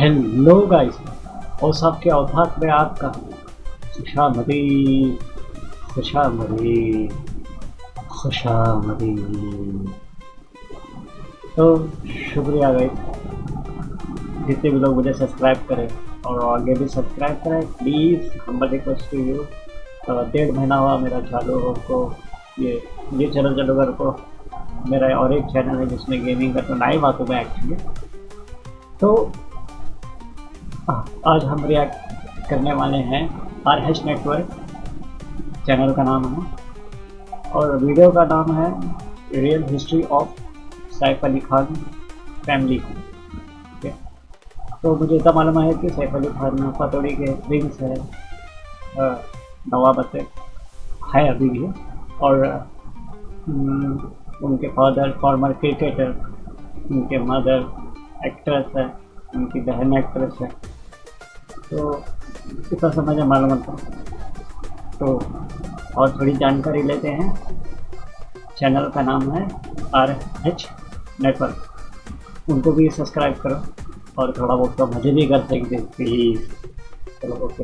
Hello guys, और सबके औकात में आपका खुशामदी खुशामदी खुशामदी। तो शुक्रिया गाइस, जितने भी लोग मुझे सब्सक्राइब करें और आगे भी सब्सक्राइब करें please. Humble request to you. 1.5 महीना हुआ मेरा चालू को, ये चैनल चालू कर को। मेरा और एक चैनल है जिसमें गेमिंग का तो लाइव आता मैं एक्चुअली। तो आज हम रिएक्ट करने वाले हैं RH नेटवर्क चैनल का नाम है, और वीडियो का नाम है real history of Saif Ali Khan family. ठीक है, तो मुझे इतना मालूम है कि सैफ अली खान पतौड़ी के प्रिंस है, नवाब है अभी भी, और उनके फादर फॉर्मर क्रिकेटर, उनके मदर एक्ट्रेस है, उनकी बहन एक्ट्रेस है। तो इतना समझ मालूम था। तो और थोड़ी जानकारी लेते हैं। चैनल का नाम है RH नेटवर्क, उनको भी सब्सक्राइब करो और थोड़ा बहुत तो मजे भी कर सकते प्लीज़। चलो okay,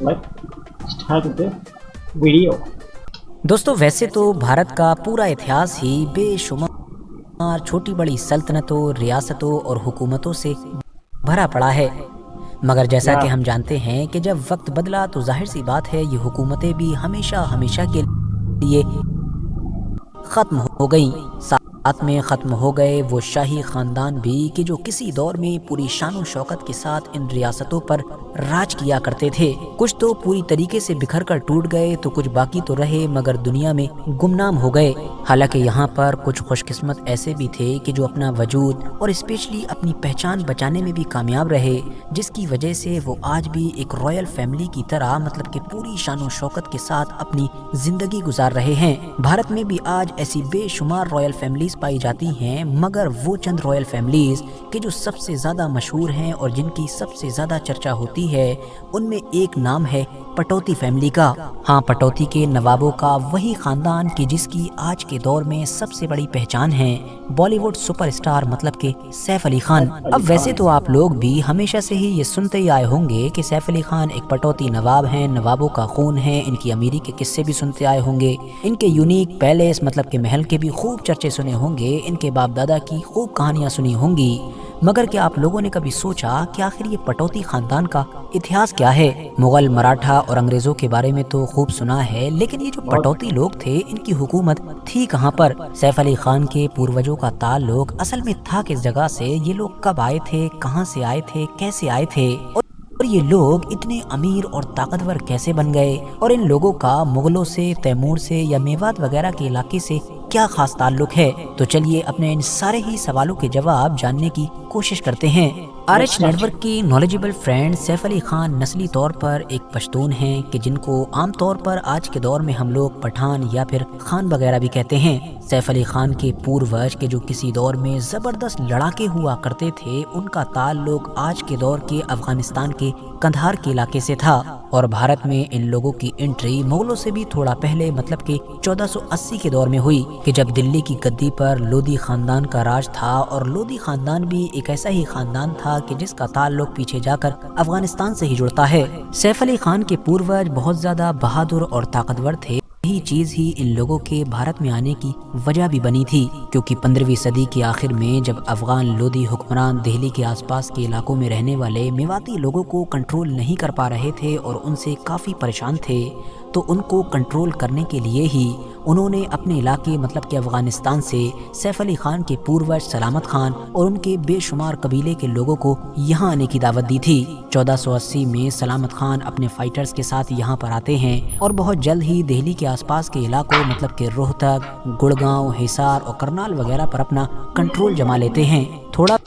let's start the video. दोस्तों, वैसे तो भारत का पूरा इतिहास ही बेशुमार छोटी बड़ी सल्तनतों, रियासतों और हुकूमतों से भरा पड़ा है। मगर जैसा कि हम जानते हैं कि जब वक्त बदला तो जाहिर सी बात है ये हुकूमतें भी हमेशा हमेशा के लिए ख़त्म हो गई। साथ में ख़त्म हो गए वो शाही ख़ानदान भी कि जो किसी दौर में पूरी शान शौकत के साथ इन रियासतों पर राज किया करते थे। कुछ तो पूरी तरीके से बिखर कर टूट गए तो कुछ बाकी तो रहे मगर दुनिया में गुमनाम हो गए। हालांकि यहाँ पर कुछ खुशकिस्मत ऐसे भी थे कि जो अपना वजूद और स्पेशली अपनी पहचान बचाने में भी कामयाब रहे, जिसकी वजह से वो आज भी एक रॉयल फैमिली की तरह मतलब कि पूरी शान शौकत के साथ अपनी जिंदगी गुजार रहे हैं। भारत में भी आज ऐसी बेशुमार रॉयल फैमिलीज पाई जाती हैं, मगर वो चंद रॉयल फैमिलीज के जो सबसे ज़्यादा मशहूर हैं और जिनकी सबसे ज़्यादा चर्चा होती है उनमें एक नाम है पटौती फैमिली का। हाँ, पटौती के नवाबों का वही खानदान की जिसकी आज के दौर में सबसे बड़ी पहचान है बॉलीवुड सुपरस्टार मतलब के सैफ अली खान। अब वैसे तो आप लोग भी हमेशा से ही ये सुनते ही आए होंगे कि सैफ अली खान एक पटौती नवाब हैं, नवाबों का खून है। इनकी अमीरी के किस्से भी सुनते आए होंगे, इनके यूनिक पैलेस मतलब के महल के भी खूब चर्चे सुने होंगे, इनके बाप दादा की खूब कहानियां सुनी होंगी। मगर क्या आप लोगों ने कभी सोचा कि आखिर ये पटौती खानदान का इतिहास क्या है? मुगल, मराठा और अंग्रेजों के बारे में तो खूब सुना है, लेकिन ये जो पटौती लोग थे इनकी हुकूमत थी कहाँ पर? सैफ अली खान के पूर्वजों का ताल्लुक असल में था किस जगह से? ये लोग कब आए थे, कहाँ से आए थे, कैसे आए थे, और ये लोग इतने अमीर और ताकतवर कैसे बन गए? और इन लोगों का मुगलों से, तैमूर से या मेवात वगैरह के इलाके से क्या खास ताल्लुक है? तो चलिए अपने इन सारे ही सवालों के जवाब जानने की कोशिश करते हैं। RH नेटवर्क की नॉलेजेबल फ्रेंड सैफ अली खान नस्ली तौर पर एक पश्तून हैं कि जिनको आमतौर पर आज के दौर में हम लोग पठान या फिर खान वगैरह भी कहते हैं। सैफ अली खान के पूर्वज के जो किसी दौर में जबरदस्त लड़ाके हुआ करते थे, उनका ताल्लुक आज के दौर के अफगानिस्तान के कंधार के इलाके से था, और भारत में इन लोगों की एंट्री मुगलों से भी थोड़ा पहले मतलब कि 1480 के दौर में हुई कि जब दिल्ली की गद्दी पर लोधी खानदान का राज था। और लोधी खानदान भी एक ऐसा ही खानदान था कि जिसका ताल्लुक पीछे जाकर अफगानिस्तान से ही जुड़ता है। सैफ अली खान के पूर्वज बहुत ज्यादा बहादुर और ताकतवर थे। यही चीज ही इन लोगों के भारत में आने की वजह भी बनी थी, क्योंकि 15वीं सदी के आखिर में जब अफगान लोधी हुक्मरान दिल्ली के आसपास के इलाकों में रहने वाले मेवाती लोगों को कंट्रोल नहीं कर पा रहे थे और उनसे काफी परेशान थे, तो उनको कंट्रोल करने के लिए ही उन्होंने अपने इलाके मतलब कि अफगानिस्तान से सैफ अली खान के पूर्वज सलामत खान और उनके बेशुमार कबीले के लोगों को यहाँ आने की दावत दी थी। 1480 में सलामत खान अपने फाइटर्स के साथ यहाँ पर आते हैं और बहुत जल्द ही दिल्ली के आसपास के इलाकों मतलब कि रोहतक, गुड़गांव, हिसार और करनाल वगैरह पर अपना कंट्रोल जमा लेते हैं। थोड़ा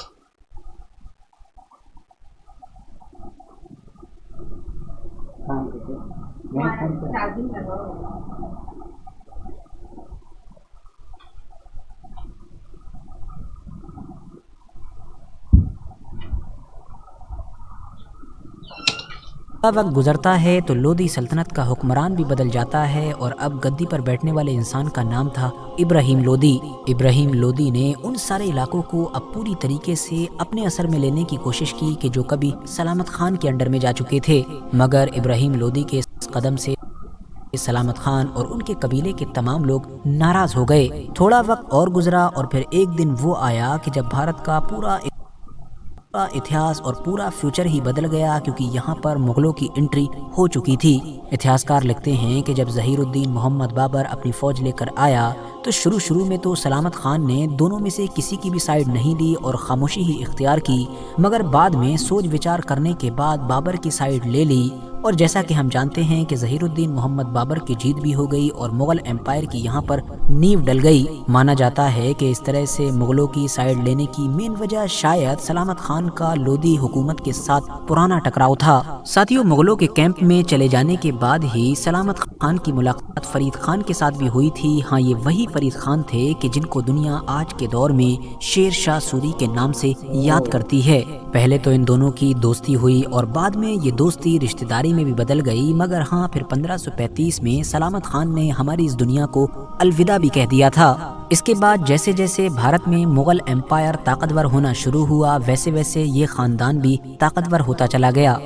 وقت گزرتا ہے تو لودھی سلطنت کا حکمران بھی بدل جاتا ہے اور اب گدی پر بیٹھنے والے انسان کا نام تھا ابراہیم لودھی۔ ابراہیم لودھی نے ان سارے علاقوں کو اب پوری طریقے سے اپنے اثر میں لینے کی کوشش کی کہ جو کبھی سلامت خان کے انڈر میں جا چکے تھے، مگر ابراہیم لودھی کے اس قدم سے سلامت خان اور ان کے قبیلے کے تمام لوگ ناراض ہو گئے۔ تھوڑا وقت اور گزرا اور پھر ایک دن وہ آیا کہ جب بھارت کا پورا اتہاس اور پورا فیوچر ہی بدل گیا، کیونکہ یہاں پر مغلوں کی انٹری ہو چکی تھی۔ اتہاسکار لکھتے ہیں کہ جب ظہیر الدین محمد بابر اپنی فوج لے کر آیا تو شروع میں تو سلامت خان نے دونوں میں سے کسی کی بھی سائیڈ نہیں لی اور خاموشی ہی اختیار کی، مگر بعد میں سوچ وچار کرنے کے بعد بابر کی سائیڈ لے لی، اور جیسا کہ ہم جانتے ہیں کہ ظہیر الدین محمد بابر کی جیت بھی ہو گئی اور مغل امپائر کی یہاں پر نیو ڈل گئی۔ مانا جاتا ہے کہ اس طرح سے مغلوں کی سائیڈ لینے کی مین وجہ شاید سلامت خان کا لودھی حکومت کے ساتھ پرانا ٹکراؤ تھا۔ ساتھیوں، مغلوں کے کیمپ میں چلے جانے کے بعد ہی سلامت خان کی ملاقات فرید خان کے ساتھ بھی ہوئی تھی۔ ہاں، یہ وہی فرید خان تھے کہ جن کو دنیا آج کے دور میں شیر شاہ سوری کے نام سے یاد کرتی ہے۔ پہلے تو ان دونوں کی دوستی ہوئی اور بعد میں یہ دوستی رشتہ داری میں بھی بدل گئی، مگر ہاں پھر 1535 میں سلامت خان نے ہماری اس دنیا کو الوداع بھی کہہ دیا تھا۔ اس کے بعد جیسے جیسے بھارت میں مغل امپائر طاقتور ہونا شروع ہوا، ویسے ویسے یہ خاندان بھی طاقتور ہوتا چلا گیا۔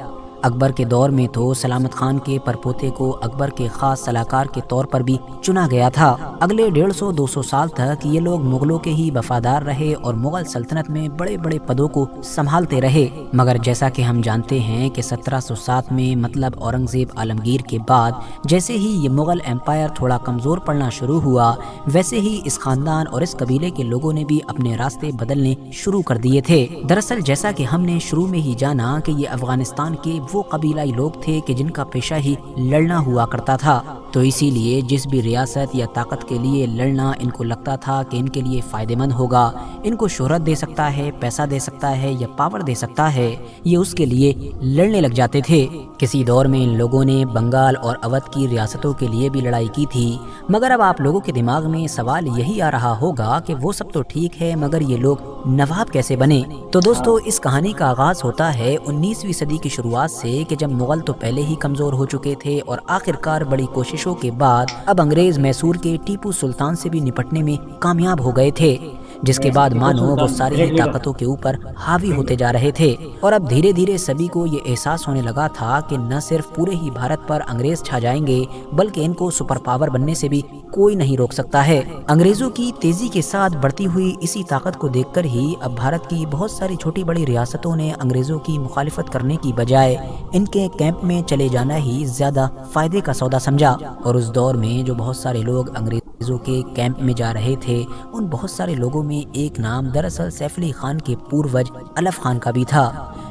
اکبر کے دور میں تو سلامت خان کے پرپوتے کو اکبر کے خاص صلاحکار کے طور پر بھی چنا گیا تھا۔ اگلے 150-200 سال تک یہ لوگ مغلوں کے ہی وفادار رہے اور مغل سلطنت میں بڑے بڑے پدوں کو سنبھالتے رہے، مگر جیسا کہ ہم جانتے ہیں کہ 1707 میں مطلب اورنگزیب عالمگیر کے بعد جیسے ہی یہ مغل امپائر تھوڑا کمزور پڑنا شروع ہوا، ویسے ہی اس خاندان اور اس قبیلے کے لوگوں نے بھی اپنے راستے بدلنے شروع کر دیے تھے۔ دراصل جیسا کہ ہم نے شروع میں ہی جانا کہ یہ افغانستان کے وہ قبیلائی لوگ تھے کہ جن کا پیشہ ہی لڑنا ہوا کرتا تھا، تو اسی لیے جس بھی ریاست یا طاقت کے لیے لڑنا ان کو لگتا تھا کہ ان کے لیے فائدہ مند ہوگا، ان کو شہرت دے سکتا ہے، پیسہ دے سکتا ہے یا پاور دے سکتا ہے، یہ اس کے لیے لڑنے لگ جاتے تھے۔ کسی دور میں ان لوگوں نے بنگال اور اودھ کی ریاستوں کے لیے بھی لڑائی کی تھی، مگر اب آپ لوگوں کے دماغ میں سوال یہی آ رہا ہوگا کہ وہ سب تو ٹھیک ہے، مگر یہ لوگ نواب کیسے بنے؟ تو دوستو، اس کہانی کا آغاز ہوتا ہے 19ویں صدی کی شروعات سے کہ جب مغل تو پہلے ہی کمزور ہو چکے تھے اور آخرکار بڑی کوششوں کے بعد اب انگریز میسور کے ٹیپو سلطان سے بھی نپٹنے میں کامیاب ہو گئے تھے، جس کے بعد مانو وہ ساری ہی طاقتوں کے اوپر حاوی ہوتے جا رہے تھے، اور اب دھیرے دھیرے سبھی کو یہ احساس ہونے لگا تھا کہ نہ صرف پورے ہی بھارت پر انگریز چھا جائیں گے بلکہ ان کو سپر پاور بننے سے بھی کوئی نہیں روک سکتا ہے۔ انگریزوں کی تیزی کے ساتھ بڑھتی ہوئی اسی طاقت کو دیکھ کر ہی اب بھارت کی بہت ساری چھوٹی بڑی ریاستوں نے انگریزوں کی مخالفت کرنے کی بجائے ان کے کیمپ میں چلے جانا ہی زیادہ فائدے کا سودا سمجھا، اور اس دور میں جو بہت سارے لوگ انگریزوں کے کیمپ میں جا رہے تھے، ان بہت سارے لوگوں میں ایک نام دراصل سیف علی خان کے پوروج الف خان کا بھی تھا،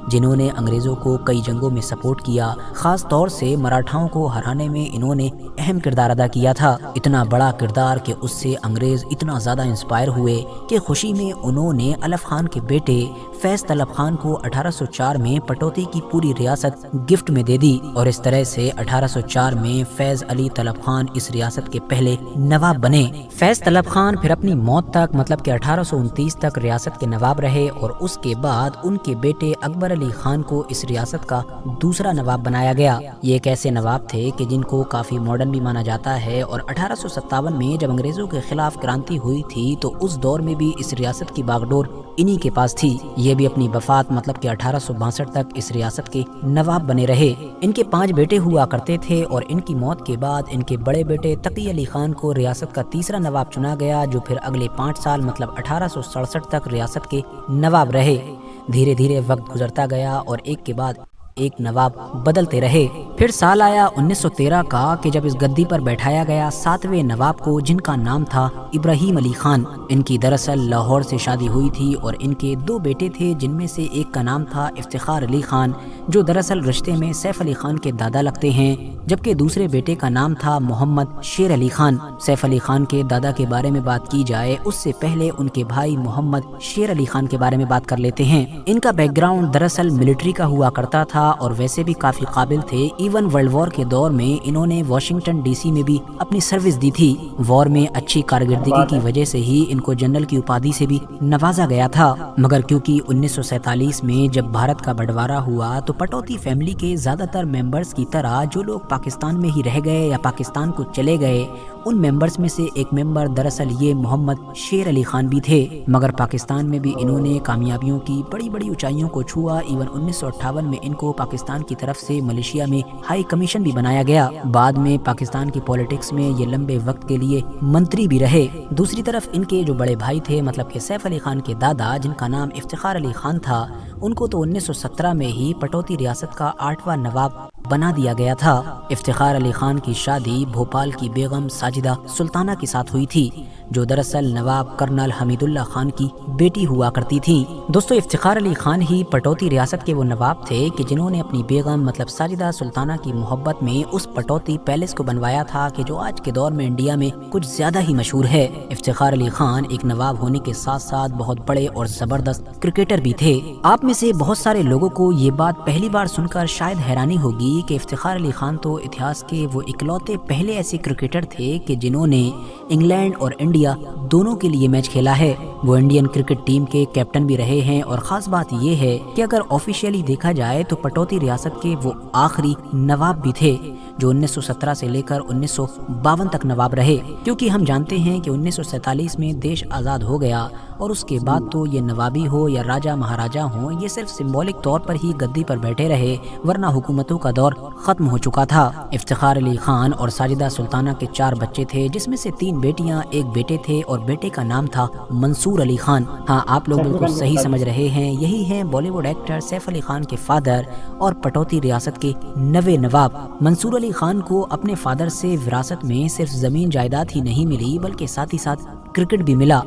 جنہوں نے انگریزوں کو کئی جنگوں میں سپورٹ کیا، خاص طور سے مراٹھاؤں کو ہرانے میں انہوں نے اہم کردار ادا کیا تھا، اتنا بڑا کردار کہ اس سے انگریز اتنا زیادہ انسپائر ہوئے کہ خوشی میں انہوں نے الف خان کے بیٹے فیض طلب خان کو 1804 میں پٹوتی کی پوری ریاست گفٹ میں دے دی، اور اس طرح سے 1804 میں فیض علی طلب خان اس ریاست کے پہلے نواب بنے۔ فیض طلب خان پھر اپنی موت تک مطلب کہ 1829 تک ریاست کے نواب رہے، اور اس کے بعد ان کے بیٹے اکبر علی خان کو اس ریاست کا دوسرا نواب بنایا گیا۔ یہ ایک ایسے نواب تھے کہ جن کو کافی ماڈرن بھی مانا جاتا ہے، اور 1857 میں جب انگریزوں کے خلاف کرانتی ہوئی تھی تو اس دور میں بھی اس ریاست کی باغڈور انہی کے پاس تھی۔ یہ بھی اپنی وفات مطلب کہ 1862 تک اس ریاست کے نواب بنے رہے۔ ان کے 5 بیٹے ہوا کرتے تھے، اور ان کی موت کے بعد ان کے بڑے بیٹے تقی علی خان کو ریاست کا تیسرا نواب چنا گیا، جو پھر اگلے 5 سال مطلب 1867 تک ریاست کے نواب رہے۔ دھیرے دھیرے وقت گزرتا گیا اور ایک کے بعد ایک نواب بدلتے رہے۔ پھر سال آیا 1913 کا کہ جب اس گدی پر بیٹھایا گیا 7ویں نواب کو، جن کا نام تھا ابراہیم علی خان۔ ان کی دراصل لاہور سے شادی ہوئی تھی اور ان کے 2 بیٹے تھے، جن میں سے ایک کا نام تھا افتخار علی خان، جو دراصل رشتے میں سیف علی خان کے دادا لگتے ہیں، جبکہ دوسرے بیٹے کا نام تھا محمد شیر علی خان۔ سیف علی خان کے دادا کے بارے میں بات کی جائے اس سے پہلے ان کے بھائی محمد شیر علی خان کے بارے میں بات کر لیتے ہیں۔ ان کا بیک گراؤنڈ دراصل ملٹری کا ہوا کرتا تھا، था और वैसे भी काफ़ी काबिल थे। इवन वर्ल्ड वॉर के दौर में इन्होंने वाशिंगटन डीसी में भी अपनी सर्विस दी थी। वॉर में अच्छी कारकर्दगी की वजह से ही इनको जनरल की उपाधि से भी नवाजा गया था। मगर क्योंकि 1947 में जब भारत का बंटवारा हुआ तो पटौती फैमिली के ज़्यादातर मेंबर्स की तरह जो लोग पाकिस्तान में ही रह गए या पाकिस्तान को चले गए, उन मेंबर्स में से एक मेंबर दरअसल ये मोहम्मद शेर अली खान भी थे। मगर पाकिस्तान में भी इन्होंने कामयाबियों की बड़ी बड़ी ऊंचाइयों को छुआ। इवन 1958 में इनको पाकिस्तान की तरफ से मलेशिया में हाई कमीशन भी बनाया गया। बाद में पाकिस्तान की पॉलिटिक्स में ये लंबे वक्त के लिए मंत्री भी रहे। दूसरी तरफ इनके जो बड़े भाई थे मतलब कि सैफ अली खान के दादा, जिनका नाम इफ्तिखार अली खान था, उनको तो 1917 में ही पटौती रियासत का 8वां नवाब बना दिया गया था। इफ्तिखार अली खान की शादी भोपाल की बेगम साजिदा सुल्ताना के साथ हुई थी, जो दरअसल नवाब कर्नल हमीदुल्लाह खान की बेटी हुआ करती थी। दोस्तों, इफ्तिखार अली खान ही पटौती रियासत के वो नवाब थे कि जिन्होंने अपनी बेगम मतलब साजिदा सुल्ताना की मोहब्बत में उस पटौती पैलेस को बनवाया था कि जो आज के दौर में इंडिया में कुछ ज्यादा ही मशहूर है। इफ्तिखार अली खान एक नवाब होने के साथ साथ बहुत बड़े और जबरदस्त क्रिकेटर भी थे। आप में से बहुत सारे लोगों को ये बात पहली बार सुनकर शायद हैरानी होगी कि इफ्तिखार अली खान तो इतिहास के वो इकलौते पहले ऐसे क्रिकेटर थे कि जिन्होंने इंग्लैंड और इंडिया दोनों के लिए मैच खेला है। वो इंडियन क्रिकेट टीम के कैप्टन भी रहे हैं और खास बात ये है कि अगर ऑफिशियली देखा जाए तो पटौती रियासत के वो आखिरी नवाब भी थे जो 1917 से लेकर 1952 तक नवाब रहे, क्योंकि हम जानते हैं कि 1947 में देश आज़ाद हो गया और उसके बाद तो ये नवाबी हो या राजा महाराजा हो, ये सिर्फ सिंबॉलिक तौर पर ही गद्दी पर बैठे रहे, वरना हुकूमतों का दौर खत्म हो चुका था। इफ्तिखार अली खान और साजिदा सुल्ताना के 4 बच्चे थे, जिसमें से 3 बेटियां, 1 बेटे थे और बेटे का नाम था मंसूर अली खान। हाँ, आप लोग बिल्कुल सही समझ रहे हैं, यही हैं बॉलीवुड एक्टर सैफ अली खान के फादर और पटौती रियासत के 9वें नवाब। मंसूर अली खान को अपने फादर से विरासत में सिर्फ जमीन जायदाद ही नहीं मिली बल्कि साथ ही साथ क्रिकेट भी मिला।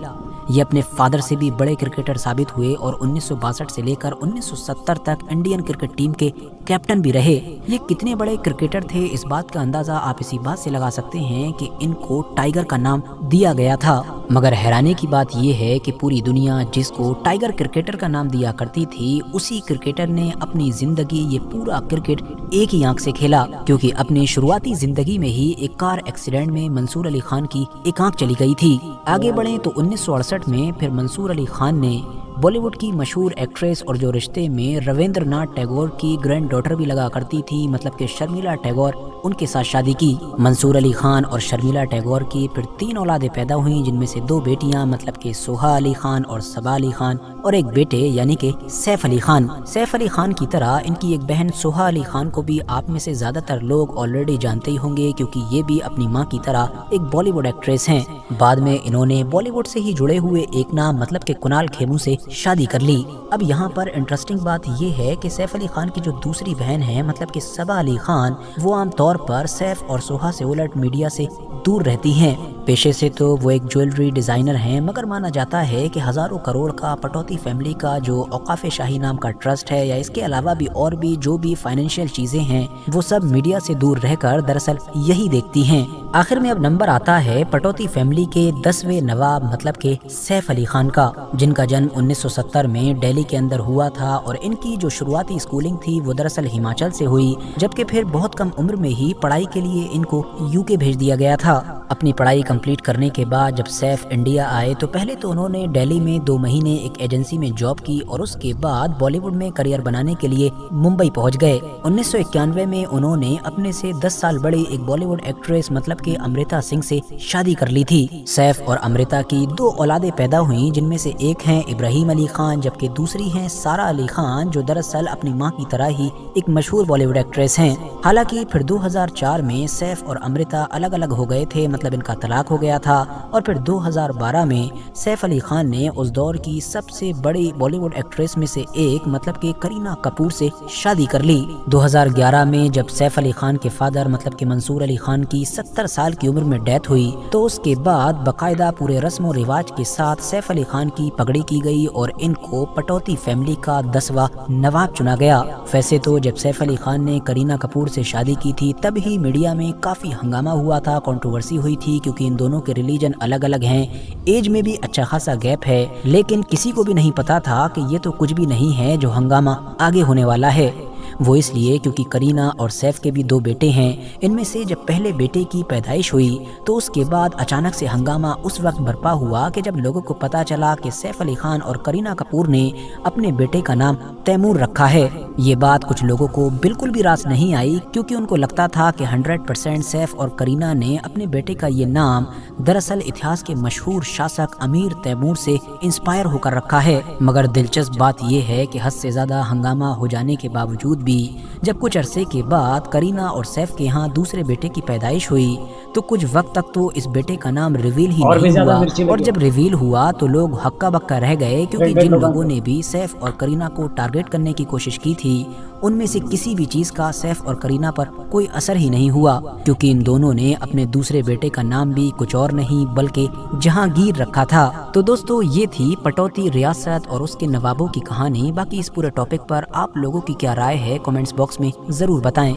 ये अपने फादर से भी बड़े क्रिकेटर साबित हुए और 1962 से लेकर 1970 तक इंडियन क्रिकेट टीम के कैप्टन भी रहे। ये कितने बड़े क्रिकेटर थे, इस बात का अंदाजा आप इसी बात से लगा सकते हैं कि इनको टाइगर का नाम दिया गया था। मगर हैरानी की बात यह है कि पूरी दुनिया जिसको टाइगर क्रिकेटर का नाम दिया करती थी, उसी क्रिकेटर ने अपनी जिंदगी ये पूरा क्रिकेट एक ही आंख से खेला, क्योंकि अपनी शुरुआती जिंदगी में ही एक कार एक्सीडेंट में मंसूर अली खान की एक आंख चली गई थी। आगे बढ़े तो 1968 में फिर मंसूर अली खान ने बॉलीवुड की मशहूर एक्ट्रेस और जो रिश्ते में रविंद्रनाथ टैगोर की ग्रैंड डॉटर भी लगा करती थी मतलब कि शर्मिला टैगोर, उनके साथ शादी की। मंसूर अली खान और शर्मिला टैगोर की फिर 3 औलादें पैदा हुई, जिनमें से 2 बेटियां मतलब कि सोहा अली खान और सबा अली खान और एक बेटे यानी कि सैफ अली खान। सैफ अली खान की तरह इनकी एक बहन सोहा अली खान को भी आप में से ज्यादातर लोग ऑलरेडी जानते ही होंगे, क्योंकि ये भी अपनी माँ की तरह एक बॉलीवुड एक्ट्रेस हैं। बाद में इन्होंने बॉलीवुड से ही जुड़े हुए एक नाम मतलब कि कुणाल खेमू से शादी कर ली। अब यहाँ पर इंटरेस्टिंग बात ये है कि सैफ अली खान की जो दूसरी बहन है मतलब कि सबा अली खान, वो आमतौर पर सैफ और सोहा से उलट मीडिया से दूर रहती हैं। पेशे से तो वो एक ज्वेलरी डिजाइनर हैं, मगर माना जाता है कि हजारों करोड़ का पटौती फैमिली का जो औकाफ शाही नाम का ट्रस्ट है या इसके अलावा भी और भी जो भी फाइनेंशियल चीजें हैं वो सब मीडिया से दूर रहकर दरअसल यही देखती हैं। आखिर में अब नंबर आता है पटौती फैमिली के 10वें नवाब मतलब के सैफ अली खान का, जिनका जन्म 1970 में दिल्ली के अंदर हुआ था और इनकी जो शुरुआती स्कूलिंग थी वो दरअसल हिमाचल से हुई, जबकि फिर बहुत कम उम्र में ही पढ़ाई के लिए इनको यूके भेज दिया गया था। अपनी पढ़ाई कंप्लीट करने के बाद जब सैफ इंडिया आए तो पहले तो उन्होंने दिल्ली में 2 महीने एक एजेंसी में जॉब की और उसके बाद बॉलीवुड में करियर बनाने के लिए मुंबई पहुंच गए। 1991 में उन्होंने अपने से 10 साल बड़ी एक बॉलीवुड एक्ट्रेस मतलब कि अमृता सिंह से शादी कर ली थी। सैफ और अमृता की 2 औलादें पैदा हुई, जिनमें से एक हैं इब्राहिम अली खान जबकि दूसरी हैं सारा अली खान, जो दरअसल अपनी मां की तरह ही एक मशहूर बॉलीवुड एक्ट्रेस हैं। हालांकि फिर 2004 में सैफ और अमृता अलग अलग हो गए थे, मतलब इनका तलाक हो गया था और फिर 2012 में सैफ अली खान ने उस दौर की सबसे बड़ी बॉलीवुड एक्ट्रेस में से एक मतलब कि करीना कपूर से शादी कर ली। 2011 में जब सैफ अली खान के फादर मतलब कि मंसूर अली खान की 70 साल की उम्र में डेथ हुई तो उसके बाद बाकायदा पूरे रस्म और रिवाज के साथ सैफ अली खान की पगड़ी की गई और इनको पटौती फैमिली का 10वां नवाब चुना गया। वैसे तो जब सैफ अली खान ने करीना कपूर से शादी की थी तब ही मीडिया में काफी हंगामा हुआ था, कंट्रोवर्सी हुई थी, क्योंकि इन दोनों के रिलीजन अलग अलग हैं, एज में भी अच्छा खासा गैप है, लेकिन किसी को भी नहीं पता था कि ये तो कुछ भी नहीं है जो हंगामा आगे होने वाला है। वो इसलिए क्योंकि करीना और सैफ के भी 2 बेटे हैं। इनमें से जब पहले बेटे की पैदाइश हुई तो उसके बाद अचानक से हंगामा उस वक्त बरपा हुआ कि जब लोगों को पता चला कि सैफ अली खान और करीना कपूर ने अपने बेटे का नाम तैमूर रखा है। ये बात कुछ लोगों को बिल्कुल भी रास नहीं आई, क्योंकि उनको लगता था कि 100% सैफ और करीना ने अपने बेटे का ये नाम दरअसल इतिहास के मशहूर शासक अमीर तैमूर से इंस्पायर होकर रखा है। मगर दिलचस्प बात यह है कि हद से ज्यादा हंगामा हो जाने के बावजूद भी जब कुछ अरसे के बाद करीना और सैफ के यहाँ दूसरे बेटे की पैदाइश हुई तो कुछ वक्त तक तो इस बेटे का नाम रिवील ही नहीं हुआ, और जब रिवील हुआ तो लोग हक्का बक्का रह गए, क्योंकि जिन लोगों ने भी सैफ और करीना को टारगेट करने की कोशिश की थी उनमें से किसी भी चीज का सैफ और करीना पर कोई असर ही नहीं हुआ, क्योंकि इन दोनों ने अपने दूसरे बेटे का नाम भी कुछ और नहीं बल्कि जहांगीर रखा था। तो दोस्तों, ये थी पटौती रियासत और उसके नवाबों की कहानी। बाकी इस पूरे टॉपिक पर आप लोगों की क्या राय है कमेंट्स बॉक्स में जरूर बताएं।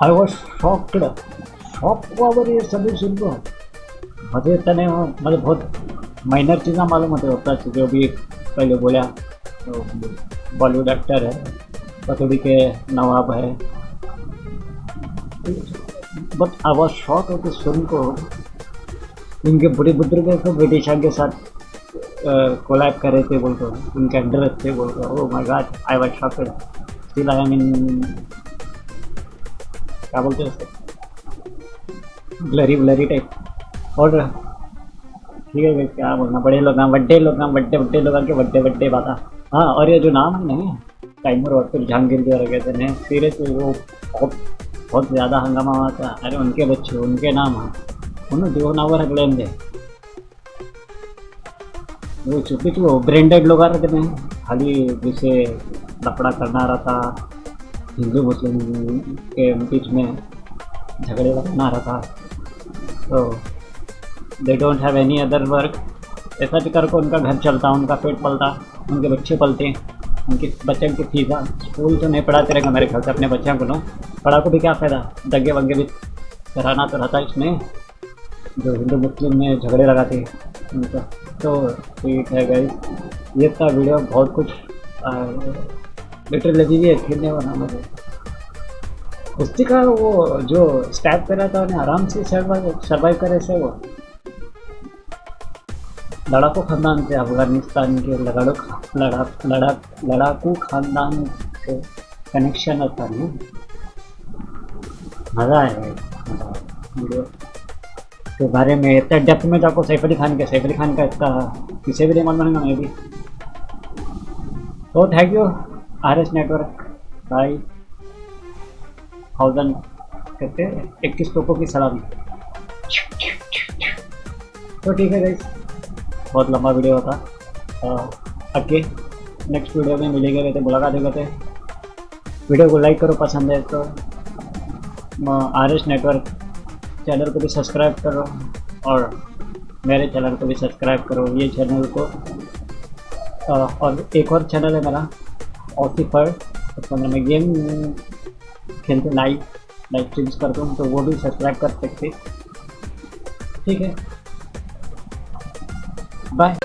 आई वॉज शॉक्ड, शॉक हुआ ये सभी सुन को। मुझे इतने मतलब बहुत माइनर चीज़ें मालूम होता है, जो भी पहले बोला तो बॉलीवुड एक्टर है, पतौड़ी के नवाब है, बट आई वॉज शॉक होते सुन को। इनके बड़े बुजुर्ग को ब्रिटिश के साथ कोलैब कर रहे थे बोलकर, उनके अंडर थे बोलकर। Oh my God, I was shocked. Still I mean क्या बोलते हैं, ब्लरी टाइप। और ठीक है, क्या बोलना, बड़े लोग बड्डे लोग के बड्डे बाता। हाँ, और ये जो नाम है नहीं तैमूर और फिर जहांगीर जो रखे थे नहीं, सीरियसली वो बहुत ज़्यादा हंगामा हुआ था। अरे उनके बच्चे, उनके नाम उन्होंने जो नाम रख लेंगे वो चुपी वो ब्रांडेड लोग आ रहे थे, खाली जिसे लफड़ा करना रहा था, हिंदू मुस्लिम के बीच में झगड़े लगाना रहा था। तो they don't have any other work. ऐसा भी कर को उनका घर चलता, उनका पेट पलता, उनके बच्चे पलते, उनके बच्चे की फीसा। स्कूल तो नहीं पढ़ाते रहेगा मेरे ख्याल से अपने बच्चों को, पढ़ा को भी क्या फ़ायदा, दंगे वंगे भी कराना तो रहता इसमें, जो हिंदू मुस्लिम में झगड़े लगाते उनका। तो ठीक है गाइस, ये था वीडियो, बहुत कुछ लिटरली लगी है खेलने वाला। मुझे कुश्ती का वो जो स्टैप कर रहा था उन्हें आराम से सर्वाइव करे से। वो लड़ाकू खानदान से, अफगानिस्तान के लड़ाकू खानदान से कनेक्शन होता है। मज़ा आएगा वीडियो के बारे में इतना डेप्थ में जाको। सैफ अली खान का इतना किसी भी रिमोट बनेगा मैं भी। तो थैंक यू RS नेटवर्क भाई, 1000 कहते 21 टोपों की सलामी। तो ठीक है गाइस, बहुत लंबा वीडियो होता। ओके, नेक्स्ट वीडियो में मिलेंगे, रहते मुलाकात होते। वीडियो को लाइक करो, पसंद है तो RS नेटवर्क चैनल को भी सब्सक्राइब करो और मेरे चैनल को भी सब्सक्राइब करो, ये चैनल को। और एक और चैनल है मेरा ऑफिफर, उसके अंदर मैं गेम खेलते लाइव स्ट्रीम्स करता हूँ, तो वो भी सब्सक्राइब कर सकते। ठीक है, बाय।